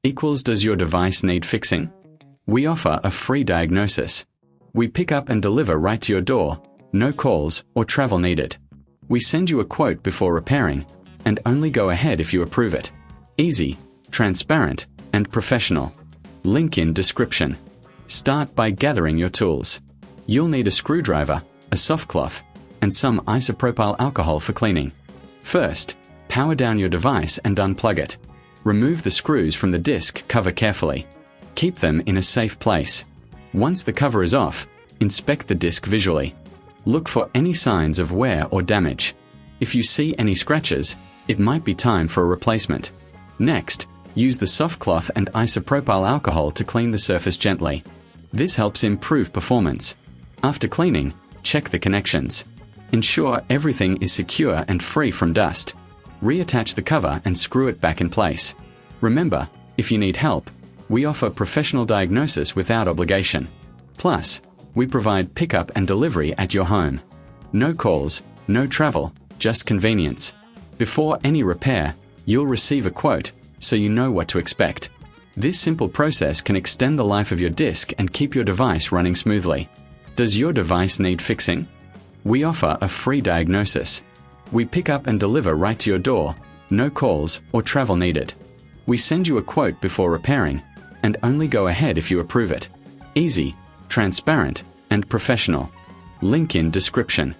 equals does your device need fixing? We offer a free diagnosis. We pick up and deliver right to your door, no calls or travel needed. We send you a quote before repairing, and only go ahead if you approve it. Easy, transparent, and professional. Link in description. Start by gathering your tools. You'll need a screwdriver, a soft cloth, and some isopropyl alcohol for cleaning. First, power down your device and unplug it. Remove the screws from the disc cover carefully. Keep them in a safe place. Once the cover is off, inspect the disc visually. Look for any signs of wear or damage. If you see any scratches, it might be time for a replacement. Next, use the soft cloth and isopropyl alcohol to clean the surface gently. This helps improve performance. After cleaning, check the connections. Ensure everything is secure and free from dust. Reattach the cover and screw it back in place. Remember, if you need help, we offer professional diagnosis without obligation. Plus, we provide pickup and delivery at your home. No calls, no travel, just convenience. Before any repair, you'll receive a quote, so you know what to expect. This simple process can extend the life of your disc and keep your device running smoothly. Does your device need fixing? We offer a free diagnosis. We pick up and deliver right to your door, no calls or travel needed. We send you a quote before repairing, and only go ahead if you approve it. Easy, transparent, and professional. Link in description.